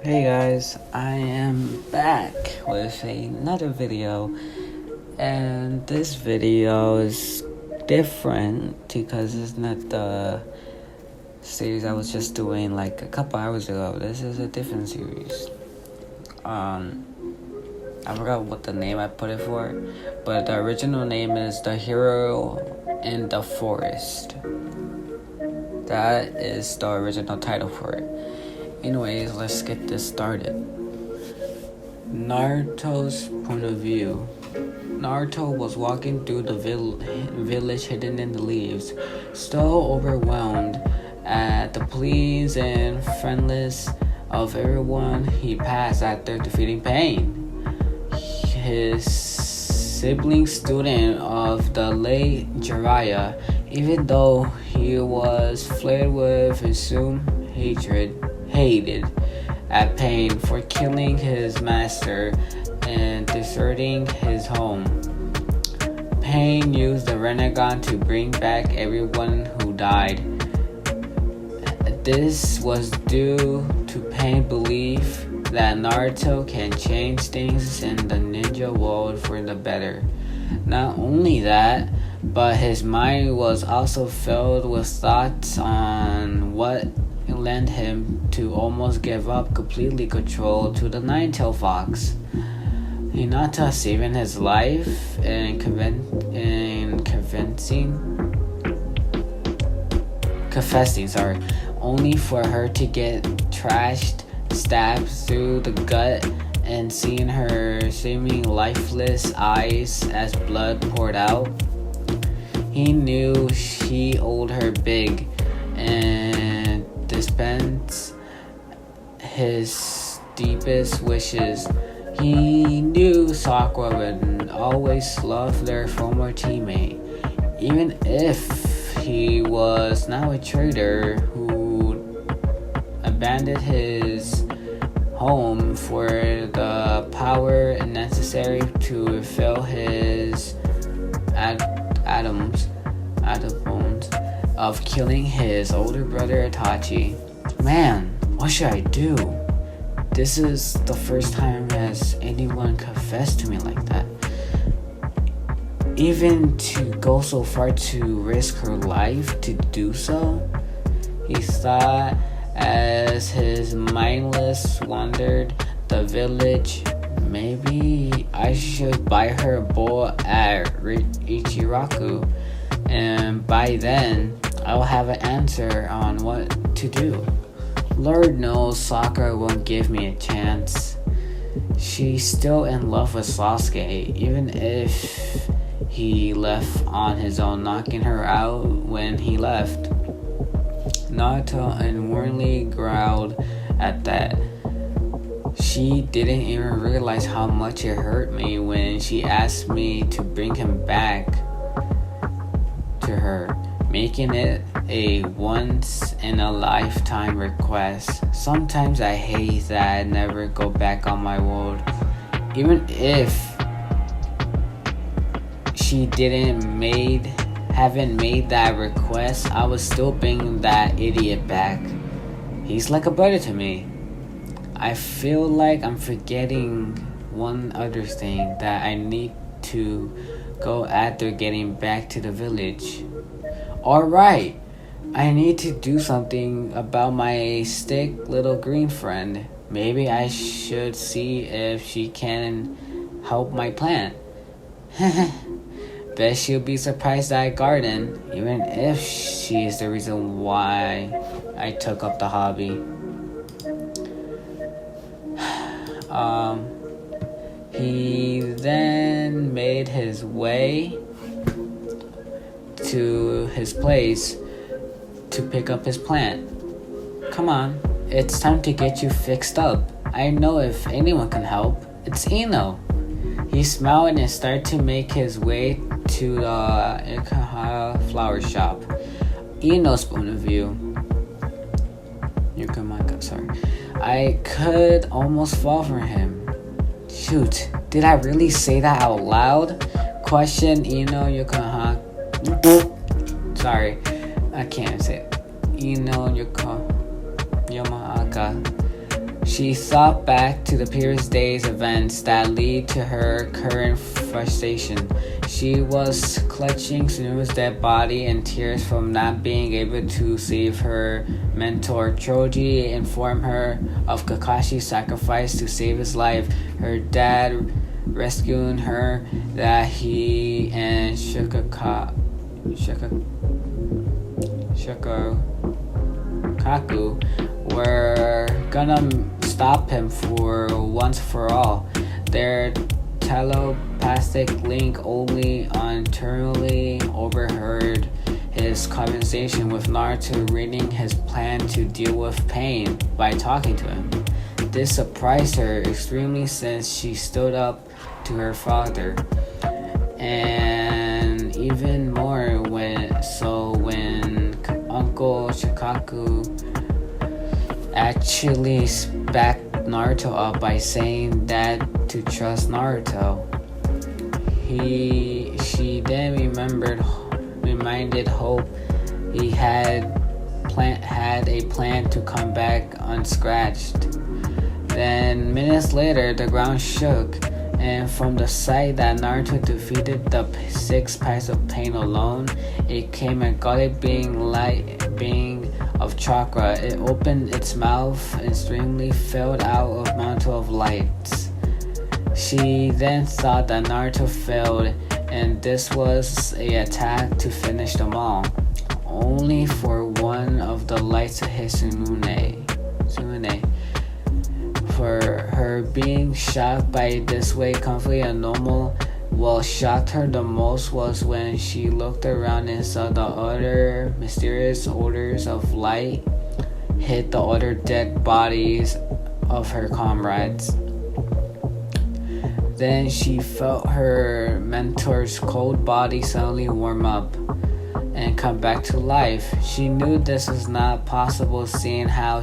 Hey guys, I am back with another video, and this video is different because it's not the series I was just doing like a couple hours ago. This is a different series. I forgot what the name I put it for, but the original name is The Hero in the Forest. That is the original title for it. Anyways, let's get this started. Naruto's point of view. Naruto was walking through the village hidden in the leaves, still overwhelmed at the pleas and friendliness of everyone he passed after defeating Pain, his sibling student of the late Jiraiya. Even though he was filled with assumed hated at Pain for killing his master and deserting his home. Pain used the Rinnegan to bring back everyone who died. This was due to Pain's belief that Naruto can change things in the ninja world for the better. Not only that, but his mind was also filled with thoughts on what led him to almost give up completely control to the Nine-Tailed Fox. Hinata saving his life and confessing, only for her to get trashed, stabbed through the gut, and seeing her seeming lifeless eyes as blood poured out. He knew she owed her big, and dispense his deepest wishes. He knew Sakura would always love their former teammate, even if he was now a traitor who abandoned his home for the power necessary to fill his atoms of killing his older brother Itachi. Man, what should I do? This is the first time has anyone confessed to me like that. Even to go so far to risk her life to do so? He thought as his mindless wandered the village. Maybe I should buy her a bowl at Ichiraku, and by then I'll have an answer on what to do. Lord knows Sakura won't give me a chance. She's still in love with Sasuke, even if he left on his own, knocking her out when he left. Naruto unwarningly growled at that. She didn't even realize how much it hurt me when she asked me to bring him back to her, making it a once-in-a-lifetime request. Sometimes I hate that I never go back on my word. Even if she haven't made that request, I would still bring that idiot back. He's like a brother to me. I feel like I'm forgetting one other thing that I need to go after getting back to the village. Alright, I need to do something about my stick little green friend. Maybe I should see if she can help my plant. Bet she'll be surprised that I garden, even if she is the reason why I took up the hobby. He then made his way to his place to pick up his plant. Come on, it's time to get you fixed up. I know if anyone can help, it's Ino. He smiled and started to make his way to the Ikaha flower shop. Ino's point of view. I could almost fall for him. Shoot, did I really say that out loud? Question Ino Yokohama. Sorry, I can't say it. Ino Yamaka She thought back to the previous day's events that lead to her current frustration. She was clutching Sunuma's dead body in tears from not being able to save her mentor. Choji informed her of Kakashi's sacrifice to save his life, her dad rescuing her, that he and Shikakaku were gonna stop him for once for all. Their telepathic link only internally overheard his conversation with Naruto, reading his plan to deal with pain by talking to him. This surprised her extremely since she stood up to her father, and even more when Uncle Shikaku actually backed Naruto up by saying that to trust Naruto. She then reminded Hope he had a plan to come back unscratched. Then minutes later, the ground shook, and from the sight that Naruto defeated the 6 packs of pain alone, it came a gauntlet being of chakra. It opened its mouth and streamly filled out a mantle of lights. She then thought that Naruto failed, and this was an attack to finish them all. Only for one of the lights to hit Tsunade. For her being shocked by this way completely abnormal, what shocked her the most was when she looked around and saw the other mysterious orders of light hit the other dead bodies of her comrades. Then she felt her mentor's cold body suddenly warm up and come back to life. She knew this was not possible, seeing how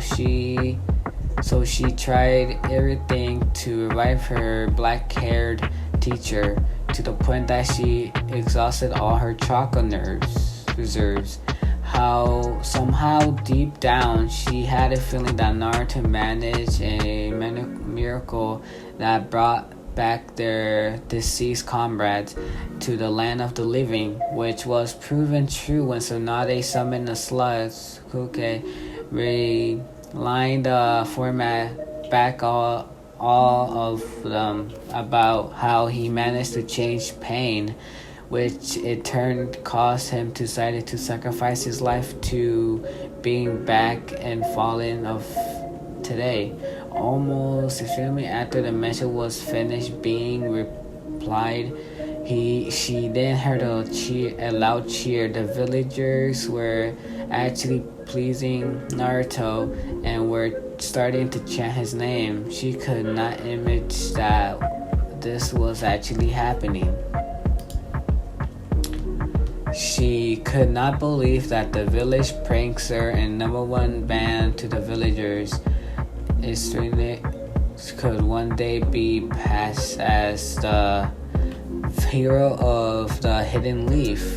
so she tried everything to revive her black-haired teacher, to the point that she exhausted all her chakra reserves. How somehow deep down she had a feeling that Naruto managed a miracle that brought back their deceased comrades to the land of the living, which was proven true when Tsunade summoned the slugs. Kuke lined the format back all of them about how he managed to change pain, which in turn caused him to decide to sacrifice his life to being back and fallen of today. Almost extremely after the message was finished being replied, she then heard a loud cheer. The villagers were actually pleasing Naruto and were starting to chant his name. She could not imagine that this was actually happening. She could not believe that the village prankster and number one band to the villagers could one day be passed as the hero of the hidden leaf.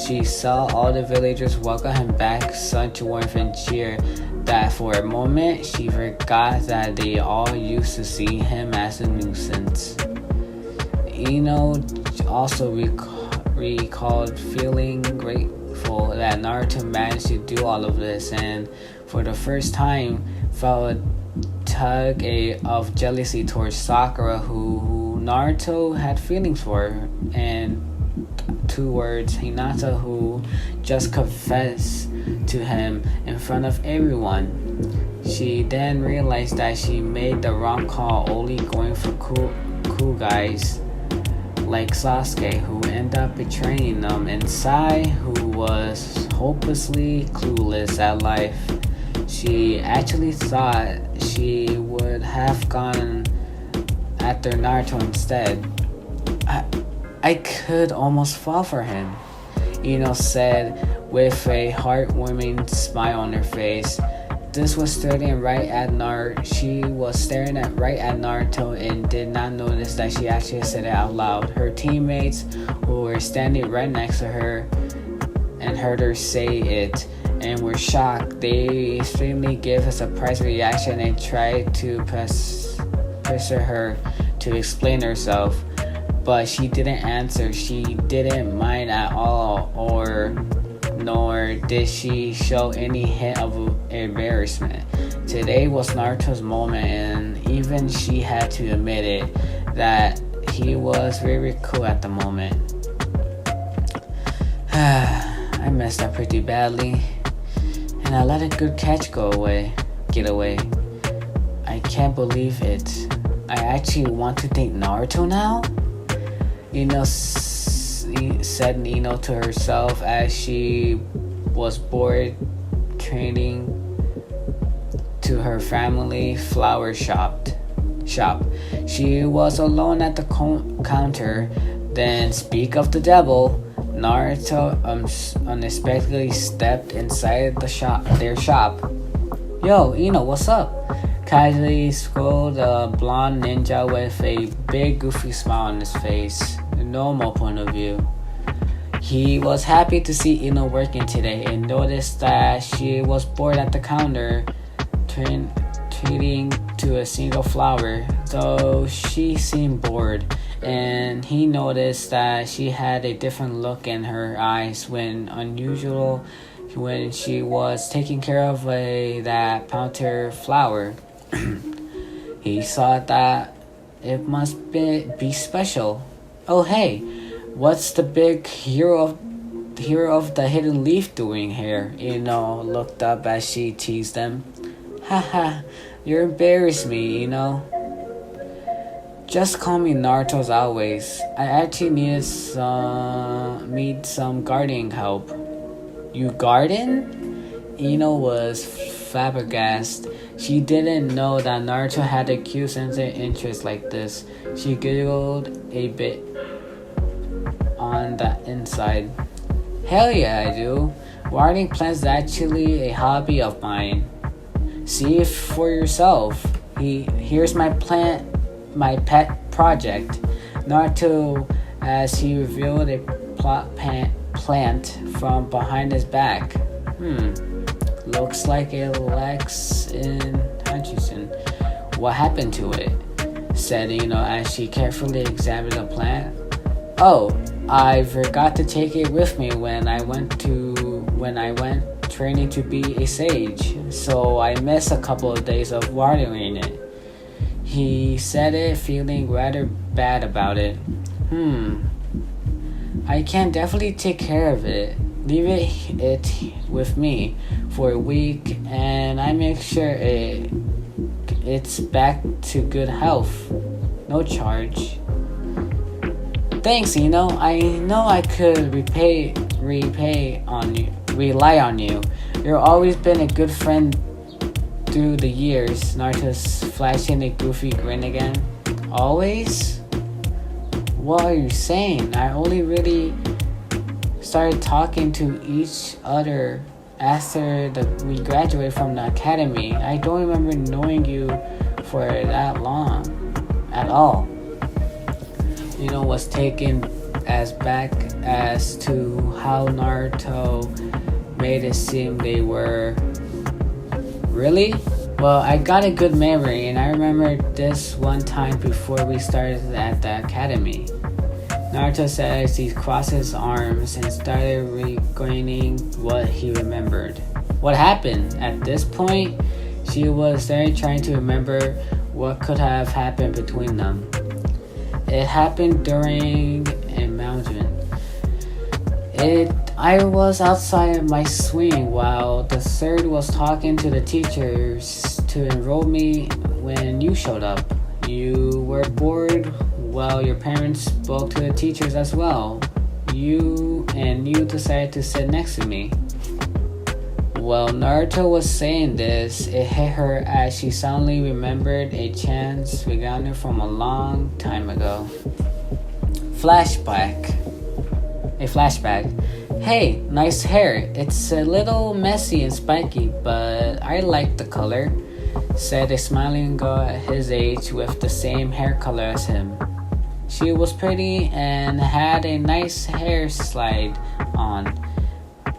She saw all the villagers welcome him back, such warmth and cheer, that for a moment she forgot that they all used to see him as a nuisance. Ino also recalled feeling grateful that Naruto managed to do all of this, and for the first time felt a tug of jealousy towards Sakura, who Naruto had feelings for, and towards Hinata, who just confessed to him in front of everyone. She then realized that she made the wrong call, only going for cool guys like Sasuke, who ended up betraying them, and Sai, who was hopelessly clueless at life. She actually thought she would have gone after Naruto instead. I could almost fall for him, Ino said with a heartwarming smile on her face. This was staring right at Naruto. She was staring right at Naruto and did not notice that she actually said it out loud. Her teammates, who were standing right next to her, and heard her say it, and were shocked. They extremely gave a surprised reaction and tried to pressure her to explain herself, but she didn't answer. She didn't mind at all, nor did she show any hint of embarrassment. Today was Naruto's moment, and even she had to admit it, that he was very cool at the moment. I messed up pretty badly, and I let a good catch get away. I can't believe it. I actually want to date Naruto now? Said Nino to herself as she was bored training to her family flower shop. She was alone at the counter. Then, speak of the devil, Naruto unexpectedly stepped inside their shop. Yo, Ino, what's up? Casually scolded a blonde ninja with a big goofy smile on his face. Normal point of view. He was happy to see Ino working today and noticed that she was bored at the counter, treating to a single flower, though she seemed bored, and he noticed that she had a different look in her eyes when she was taking care of that powder flower. He thought that it must be special. Oh hey, what's the big hero of the hidden leaf doing here? Looked up as she teased them. Haha, you embarrass me, Just call me Naruto as always. I actually need some gardening help. You garden? Ino was flabbergasted. She didn't know that Naruto had a cute sense of interest like this. She giggled a bit on the inside. Hell yeah, I do. Gardening plants is actually a hobby of mine. See it for yourself. Here's my pet project. Naruto, as he revealed a plant from behind his back. Looks like a Lex in Hutchinson. What happened to it? Said as she carefully examined the plant. Oh, I forgot to take it with me when I went training to be a sage, so I missed a couple of days of watering it. He said it, feeling rather bad about it. I can definitely take care of it. Leave it with me for a week, and I make sure it's back to good health. No charge. Thanks, I know I could rely on you. You've always been a good friend through the years. Naruto's flashing a goofy grin again. Always? What are you saying? I only really started talking to each other after we graduated from the academy. I don't remember knowing you for that long at all. Was taken as back as to how Naruto made it seem they were. Really? Well, I got a good memory, and I remember this one time before we started at the academy. Naruto said as he crossed his arms and started regaining what he remembered. What happened? At this point, she was there trying to remember what could have happened between them. It happened during a mountain. I was outside my swing while the third was talking to the teachers to enroll me when you showed up. You were bored while your parents spoke to the teachers as well. You decided to sit next to me. While Naruto was saying this, it hit her as she suddenly remembered a chance encounter from a long time ago. A flashback. Hey, nice hair. It's a little messy and spiky, but I like the color, said a smiling girl at his age with the same hair color as him. She was pretty and had a nice hair slide on.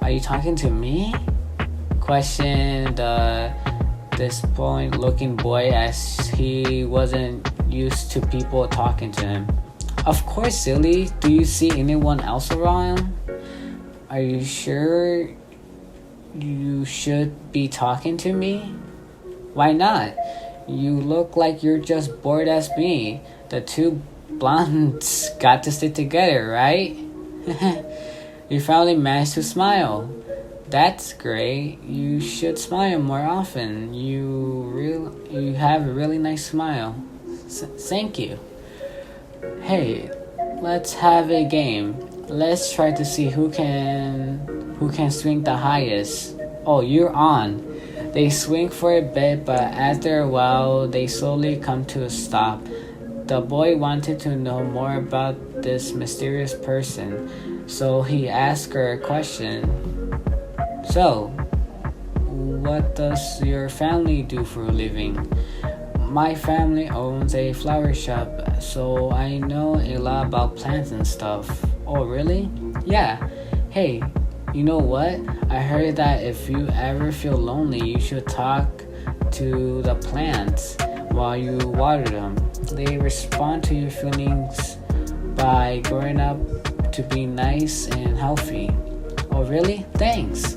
Are you talking to me? questioned the disappointed looking boy as he wasn't used to people talking to him. Of course, silly. Do you see anyone else around? Are you sure you should be talking to me? Why not? You look like you're just bored as me. The two blondes got to stick together, right? You finally managed to smile. That's great. You should smile more often. You have a really nice smile. Thank you. Hey, let's have a game. Let's try to see who can swing the highest. Oh, you're on. They swing for a bit, but after a while, they slowly come to a stop. The boy wanted to know more about this mysterious person, so he asked her a question. So, what does your family do for a living? My family owns a flower shop, so I know a lot about plants and stuff. Oh, really? Yeah. Hey, you know what? I heard that if you ever feel lonely, you should talk to the plants while you water them. They respond to your feelings by growing up to be nice and healthy. Oh, really? Thanks.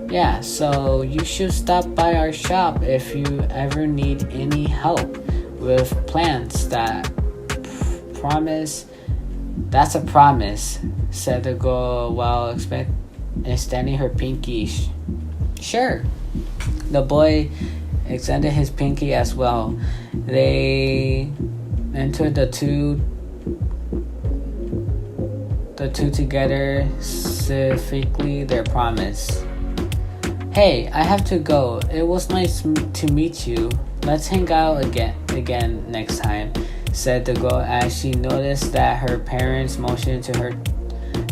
Yeah, so you should stop by our shop if you ever need any help with plants. That's a promise, said the girl while extending her pinky. Sure. The boy extended his pinky as well. They entered the two together, specifically their promise. Hey, I have to go. It was nice to meet you. Let's hang out again next time, said the girl as she noticed that her parents motioned to her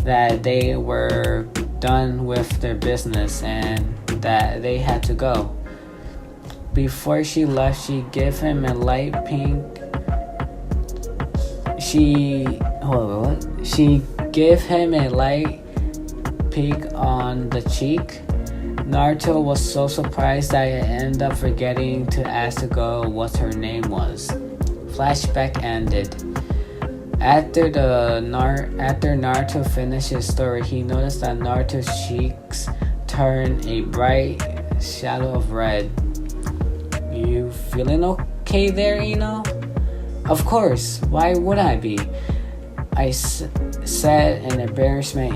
that they were done with their business and that they had to go. Before she left, she gave him a light pink. She gave him a light peek on the cheek. Naruto was so surprised that he ended up forgetting to ask the girl what her name was. Flashback ended. After Naruto finished his story, he noticed that Naruto's cheeks turned a bright shadow of red. You feeling okay there, Ino? Of course, why would I be? I said in embarrassment,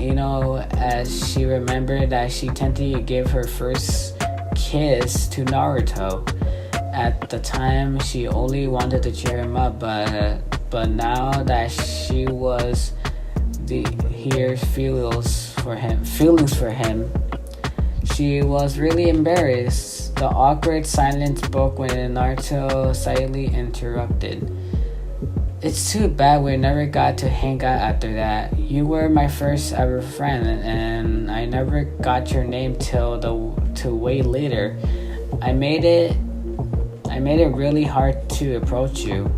as she remembered that she tended to give her first kiss to Naruto. At the time, she only wanted to cheer him up, but now that she was feelings for him, she was really embarrassed. The awkward silence broke when Naruto silently interrupted. It's too bad we never got to hang out after that. You were my first ever friend, and I never got your name till way later. I made it really hard to approach you.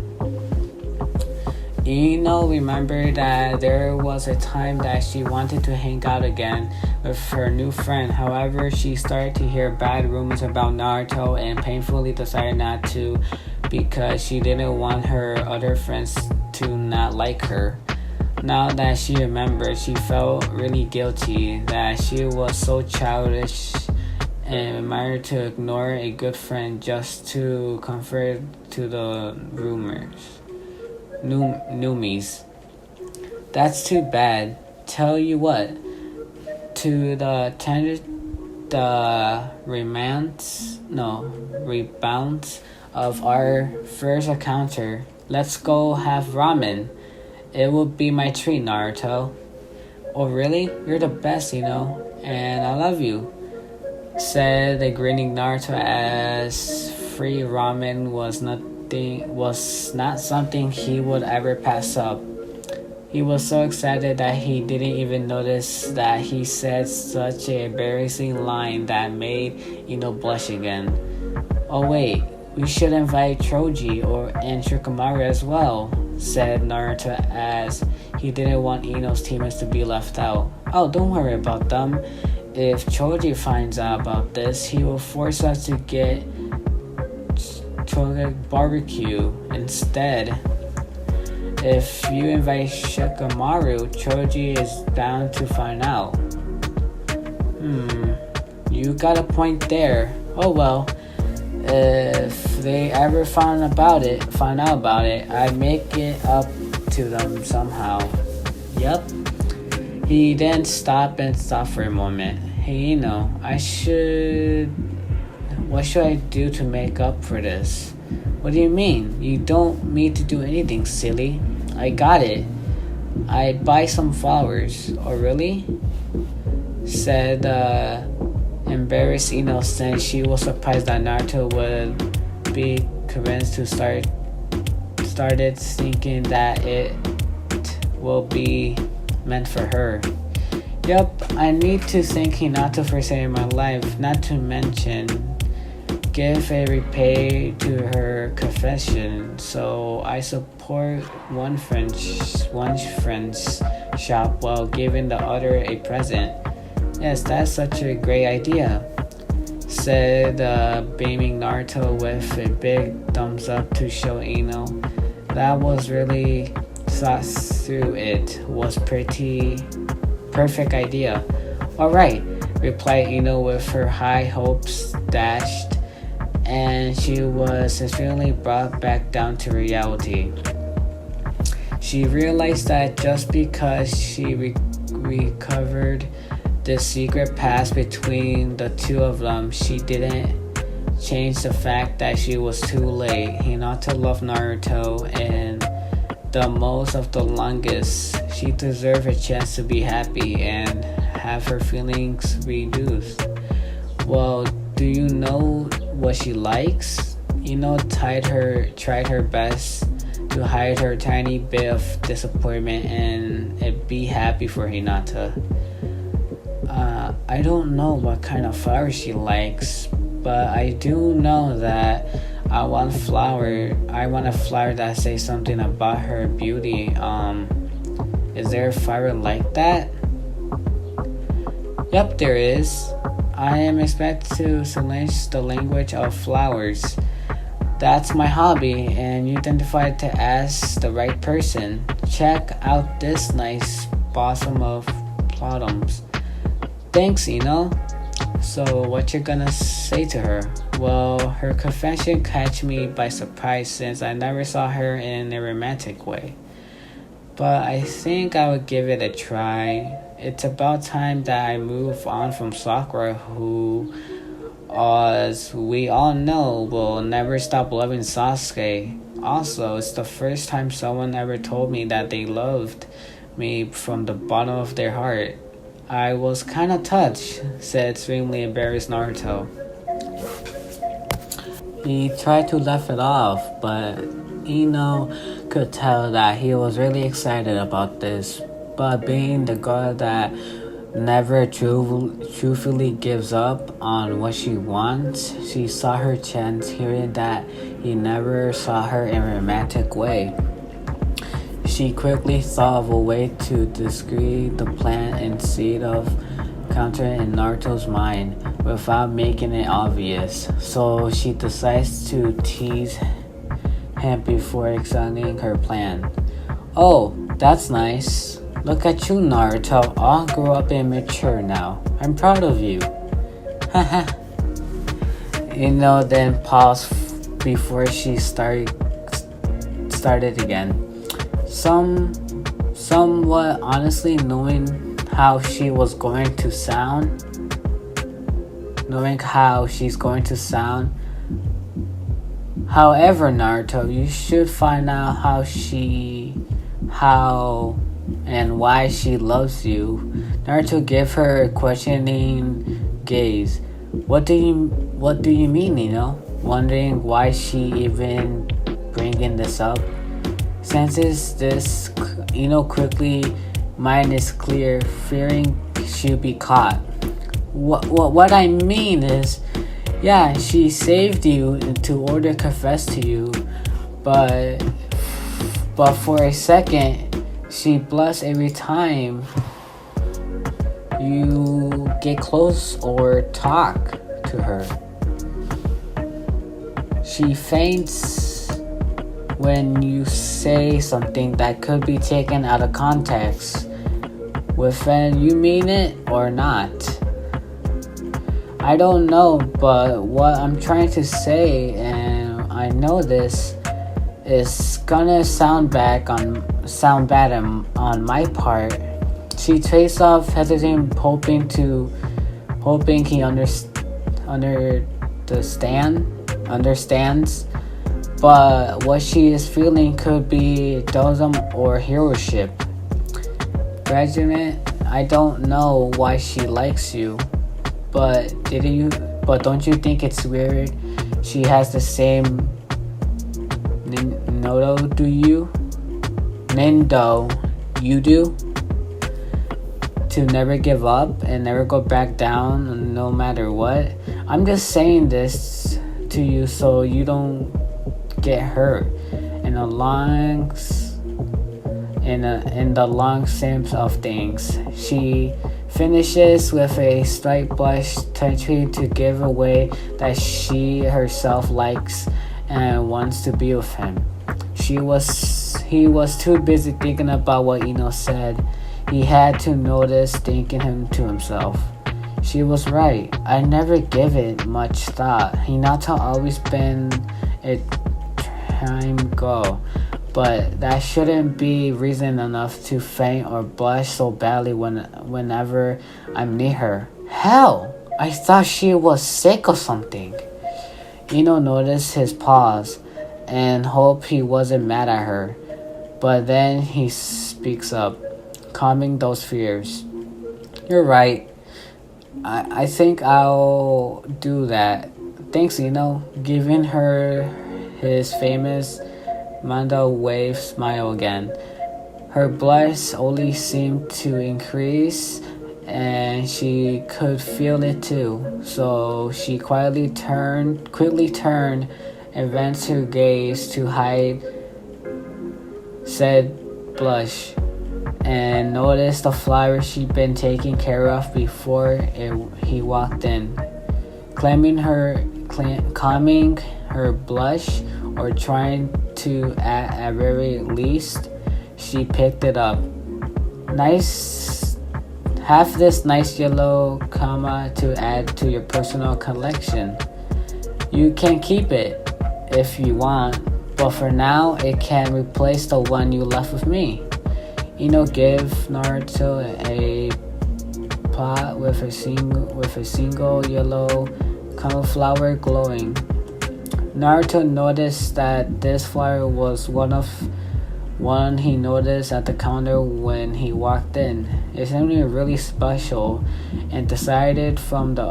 Remember that there was a time that she wanted to hang out again with her new friend. However, she started to hear bad rumors about Naruto and painfully decided not to because she didn't want her other friends to not like her. Now that she remembered, she felt really guilty that she was so childish and admired to ignore a good friend just to comfort to the Noomies. That's too bad. Tell you what, to the rebounds of our first encounter, let's go have ramen. It will be my treat, Naruto. Oh really? You're the best, and I love you, said the grinning Naruto as free ramen was not something he would ever pass up. He was so excited that he didn't even notice that he said such an embarrassing line that made blush again. Oh wait, we should invite Troji and Shikamaru as well, said Naruto as he didn't want Ino's teammates to be left out. Oh, don't worry about them. if Choji finds out about this, he will force us to get Choji barbecue instead. If you invite Shikamaru, Choji is bound to find out. You got a point there. Oh well. If they ever find out about it, I make it up to them somehow. Yep. He then stopped for a moment. Hey, what should I do to make up for this? What do you mean? You don't need to do anything, silly. I got it. I buy some flowers. Oh, really? Said embarrassed Ino, since she was surprised that Naruto would be convinced to started thinking that it will be meant for her. Yep, I need to thank Hinata for saving my life, not to mention give a repay to her confession. So I support one friend's shop while giving the other a present. Yes, that's such a great idea, said beaming Naruto with a big thumbs up to show Ino. That was really thought through. It was pretty perfect idea. Alright, replied Ino with her high hopes dashed, and she was suddenly brought back down to reality. She realized that just because she recovered the secret past between the two of them, she didn't change the fact that she was too late. Hinata loved Naruto and the most of the longest. She deserved a chance to be happy and have her feelings reduced. Well, do you know what she likes? Tried her best to hide her tiny bit of disappointment and be happy for Hinata. I don't know what kind of flower she likes, but I do know that I want a flower that says something about her beauty. Is there a flower like that? Yep, there is. I am expected to learn the language of flowers. That's my hobby, and you identified to ask the right person. Check out this nice blossom of plotums. Thanks, Ino. So what you're gonna say to her? Well, her confession catch me by surprise since I never saw her in a romantic way. But I think I would give it a try. It's about time that I move on from Sakura, who, as we all know, will never stop loving Sasuke. Also, it's the first time someone ever told me that they loved me from the bottom of their heart. I was kinda touched, said extremely embarrassed Naruto. He tried to laugh it off, but Ino could tell that he was really excited about this. But being the girl that never truthfully gives up on what she wants, she saw her chance hearing that he never saw her in a romantic way. She quickly thought of a way to discredit the plan instead of countering in Naruto's mind without making it obvious. So she decides to tease him before examining her plan. Oh, that's nice. Look at you, Naruto, all grew up and mature now. I'm proud of you. Haha. Then paused before she started again. Somewhat honestly, knowing how she's going to sound. However, Naruto, you should find out how and why she loves you. Naruto gave her a questioning gaze. What do you mean, Wondering why she even bringing this up. Senses this, quickly, mind is clear, fearing she'll be caught. What I mean is, yeah, she saved you to order confess to you, but for a second, she blushed every time you get close or talk to her. She faints when you say something that could be taken out of context, whether you mean it or not. I don't know, but what I'm trying to say, and I know this, is gonna sound bad on my part. She takes off hesitant, hoping he understands, but what she is feeling could be doldrum or heroship. Graduate, I don't know why she likes you, but don't you think it's weird? She has the same Nindo you do? To never give up and never go back down no matter what. I'm just saying this to you so you don't get hurt in the long sense of things. She finishes with a slight blush, touching to give away that she herself likes and wants to be with him. He was too busy thinking about what Ino said. He had to notice thinking him to himself. She was right. I never give it much thought. Hinata always been a time girl, but that shouldn't be reason enough to faint or blush so badly whenever I'm near her. Hell, I thought she was sick or something. Ino noticed his pause and hoped he wasn't mad at her, but then he speaks up, calming those fears. You're right. I think I'll do that. Thanks, Ino. Giving her his famous Mando wave smile again. Her blush only seemed to increase, and she could feel it too. So she quickly turned and bent her gaze to hide said blush, and noticed the flowers she'd been taking care of before he walked in. Calming her blush, or trying to at very least, she picked it up. Nice. Have this nice yellow comma to add to your personal collection. You can keep it if you want, but for now it can replace the one you left with me. Ino give Naruto a pot with a single yellow cauliflower glowing. Naruto noticed that this flower was one he noticed at the counter when he walked in. It seemed really special, and decided from the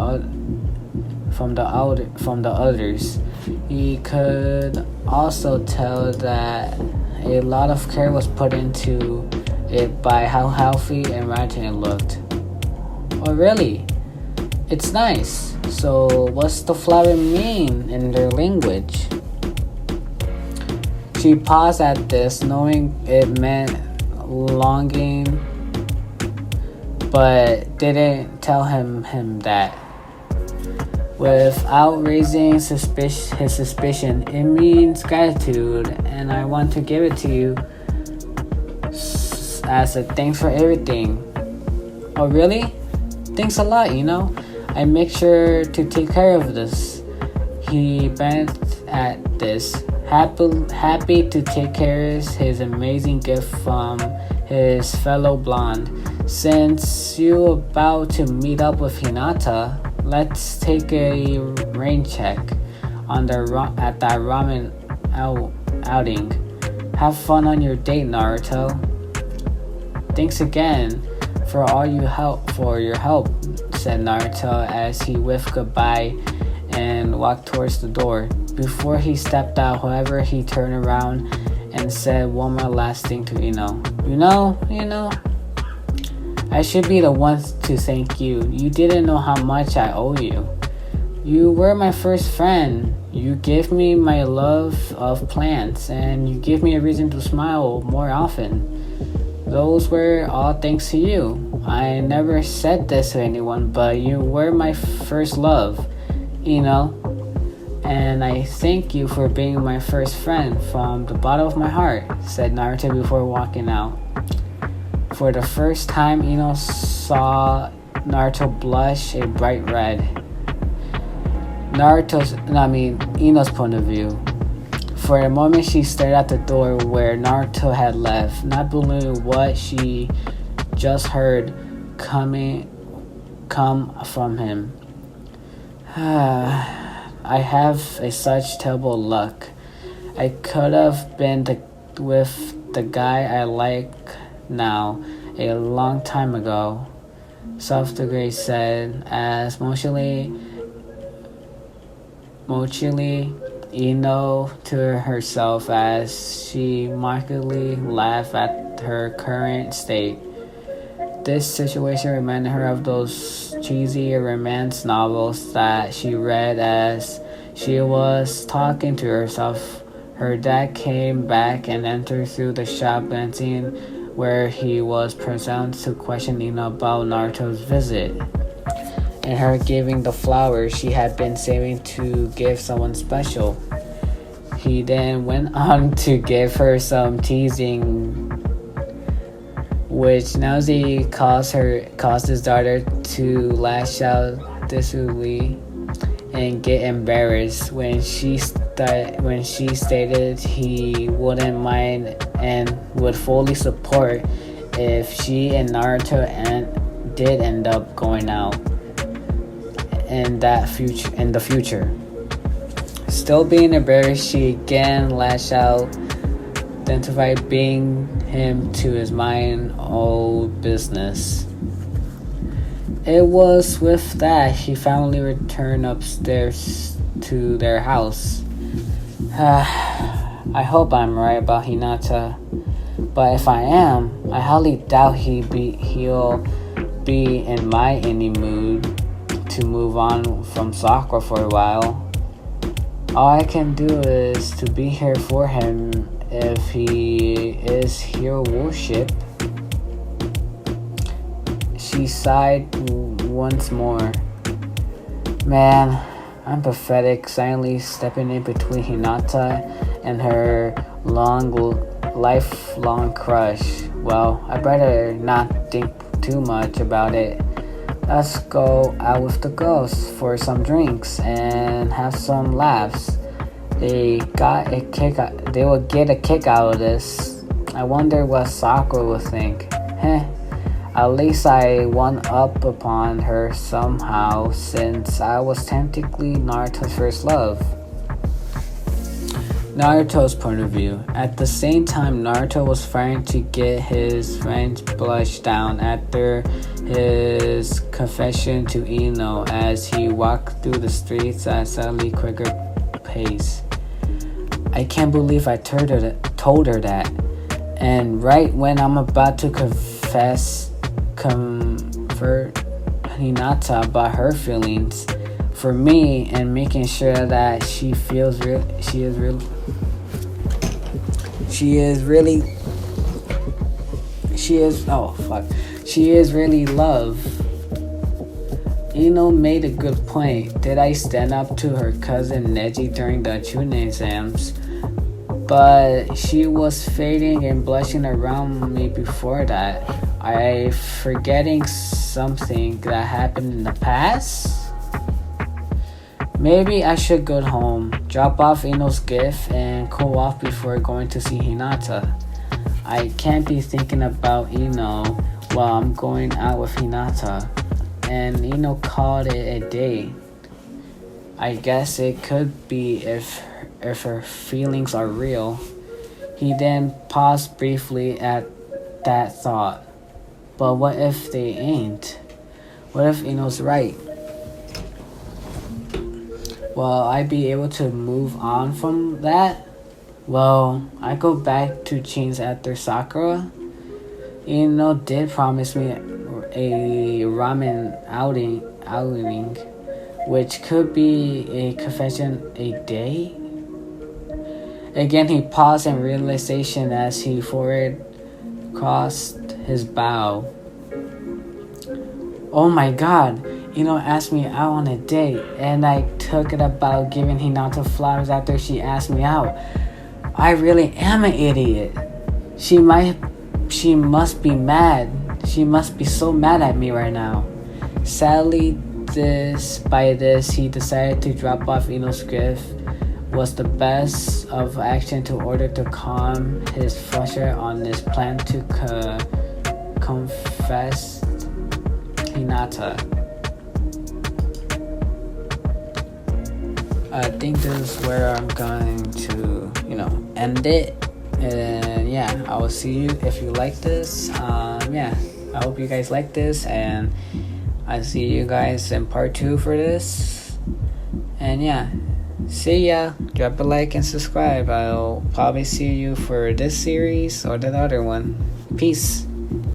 others. He could also tell that a lot of care was put into it by how healthy and rotten it looked. Oh really? It's nice. So what's the flower mean in their language? She paused at this, knowing it meant longing, but didn't tell him that. Without raising his suspicion, it means gratitude, and I want to give it to you as a thanks for everything. Oh really? Thanks a lot, I make sure to take care of this. He bent at this, happy to take care of his amazing gift from his fellow blonde. Since you're about to meet up with Hinata, let's take a rain check at that ramen outing. Have fun on your date, Naruto. Thanks again for your help, said Naruto as he waved goodbye and walked towards the door. Before he stepped out, however, he turned around and said one more last thing to Ino. You know, I should be the one to thank you. You didn't know how much I owe you. You were my first friend. You gave me my love of plants, and you give me a reason to smile more often. those were all thanks to you. I never said this to anyone, but you were my first love, Ino. And I thank you for being my first friend from the bottom of my heart, said Naruto before walking out. For the first time, Ino saw Naruto blush a bright red. Ino's point of view. For a moment, she stared at the door where Naruto had left, not believing what she just heard come from him. I have such terrible luck. I could have been with the guy I like now a long time ago, Soft-Degree said as Mochili Ino to herself as she mockingly laughed at her current state. This situation reminded her of those cheesy romance novels that she read as she was talking to herself. Her dad came back and entered through the shop, glancing where he was present to question Ino about Naruto's visit and her giving the flowers she had been saving to give someone special. He then went on to give her some teasing, which Naozi caused his daughter to lash out dismally and get embarrassed when she stated he wouldn't mind and would fully support if she and Naruto did end up going out in the future. Still being embarrassed, she again lashed out, identified being him to his mind old business. It was with that he finally returned upstairs to their house. I hope I'm right about Hinata, but if I am, I highly doubt he'll be in any mood to move on from Sakura for a while. All I can do is to be here for him if he is hero worship. She sighed once more. Man, I'm pathetic, silently stepping in between Hinata and her lifelong crush. Well, I better not think too much about it. Let's go out with the girls for some drinks and have some laughs. They will get a kick out of this. I wonder what Sakura will think. At least I won up upon her somehow, since I was technically Naruto's first love. Naruto's point of view. At the same time, Naruto was trying to get his friend's blush down after his confession to Ino as he walked through the streets at a slightly quicker pace. I can't believe I told her that. And right when I'm about to comfort Hinata about her feelings for me and making sure that she is really love. Ino made a good point. Did I stand up to her cousin Neji during the Chunin exams? But she was fading and blushing around me before that. I forgetting something that happened in the past? Maybe I should go home, drop off Ino's gift, and cool off before going to see Hinata. I can't be thinking about Ino while I'm going out with Hinata. And Ino called it a day. I guess it could be if her feelings are real. He then paused briefly at that thought. But what if they ain't? What if Ino's right? Will I be able to move on from that? Well, I go back to Chains after Sakura. Ino did promise me a ramen outing, which could be a confession a day. Again, he paused in realization as he forward crossed his bow. Oh my god, asked me out on a date, and I took it about giving Hinata flowers after she asked me out. I really am an idiot. She must be mad. She must be so mad at me right now. Sadly, despite this, he decided to drop off Ino's gift was the best of action to order to calm his frustration on this plan to confess Hinata. I think this is where I'm going to, end it. And yeah, I will see you if you like this. I hope you guys like this, and I see you guys in part 2 for this. And yeah, see ya. Drop a like and subscribe. I'll probably see you for this series or the other one. Peace.